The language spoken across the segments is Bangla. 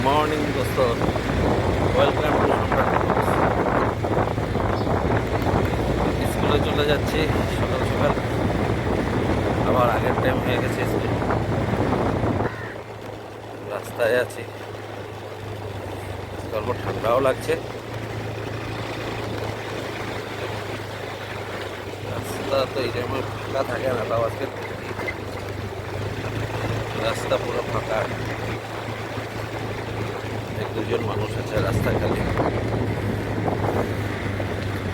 মর্নিং দোস্ত, ওয়েলকাম টু সম্রাট। স্কুলে চলে যাচ্ছি সকাল সকাল, আবার আগের টাইম হয়ে গেছে স্কুল। রাস্তায় আছি, অল্প ঠান্ডাও লাগছে। রাস্তা তো এই টাইমে ফাঁকা থাকে না, তাও আজকে রাস্তা পুরো ফাঁকা। এক দুজন মানুষ আছে রাস্তায়,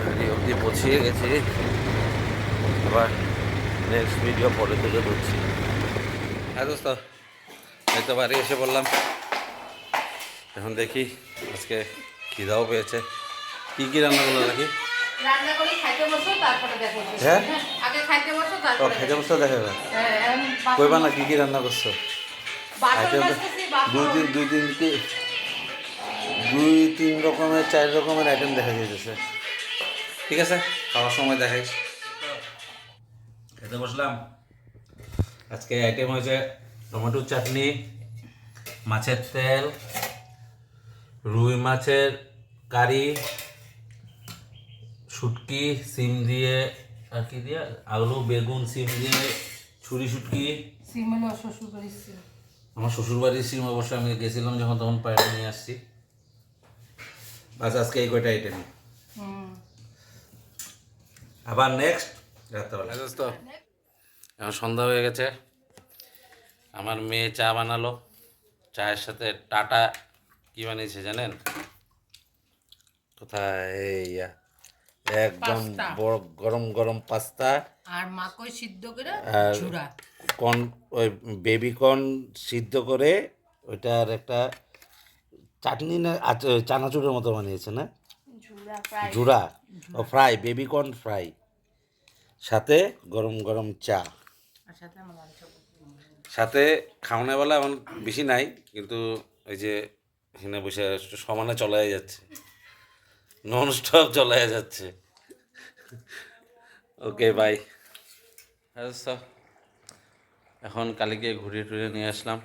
খালি অবধি পৌঁছিয়ে গেছি। আবার নেক্সট ভিডিও পরে তুলে ধরছি। হ্যাঁ দোস্ত, এই তো বাড়ি এসে বললাম। এখন দেখি আজকে খিদাও পেয়েছে, কি কি রান্না করলো নাকি। রান্না করে খাইতে বসো, তারপরে দেখো। হ্যাঁ, আগে খাইতে বসো, ও তারপরে খেতে বসতে দেখা যাবে। হ্যাঁ, কইবা না কি কি রান্না করছো। বাসন আইটেম মাজতেছি, বাসন। দুই তিন রকমের 4 রকমের আইটেম দেখা যাইতেছে। ঠিক আছে, খাওয়ার সময় দেখাই। খেতে বসলাম। আজকে আইটেম হয়েছে টমেটোর চাটনি, মাছের তেল, রুই মাছের কারি, শুটকি সিম দিয়ে, আর কি দিয়ে, আলু বেগুন সিম দিয়ে ছুরি শুটকি। সিম হলো শ্বশুর বাড়ির সিম। আমার শ্বশুরবাড়ির সিম অবশ্য আমি গেছিলাম যখন, তখন পায়রা নিয়ে আসছি। বাস আজকে এই কয়টা আইটেম। আবার নেক্সট রাত্রেবেলা। দোস্ত, এখন সন্ধ্যা হয়ে গেছে। আমার মেয়ে চা বানালো, চায়ের সাথে টাটা কি বানিয়েছে জানেন? কোথায় একদম বড় গরম গরম পাস্তা আর মাকই সিদ্ধ করে আর ঝুরা। কর্ন, ওই বেবি কর্ন সিদ্ধ করে ওইটার একটা চাটনি না চানাচুরের মতো বানিয়েছে না, ঝুরা ফ্রাই। ঝুরা ও ফ্রাই, বেবি কর্ন ফ্রাই, সাথে গরম গরম চা। আর সাথে আমার লাল চা। সাথে খাওয়ানোবেলা এমন বেশি নাই, কিন্তু ওই যে এখানে বসে সমানে চলে যাচ্ছে, নন স্টপ চলে যাচ্ছে। Okay bye. হ্যাঁ স্যার, এখন কালীকে ঘুরিয়ে টুরিয়ে নিয়ে আসলাম।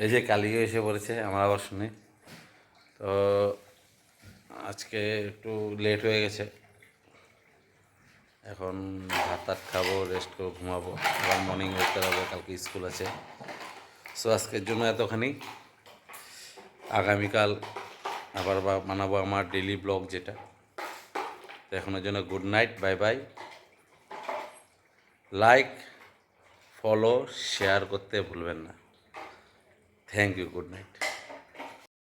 এই যে কালীকে এসে পড়েছে আমার আবার শুনে। তো আজকে একটু লেট হয়ে গেছে, এখন ভাত টাত খাবো, রেস্ট করবো, ঘুমাবো, আবার মর্নিং উঠতে হবে, কালকে স্কুল আছে। সো আজকের জন্য এতখানি। আগামীকাল আবার বানাবো আমার ডেইলি ব্লগ যেটা। তো এখনের জন্য good night, bye bye. Like, follow, share করতে ভুলবেন না। Thank you, good night.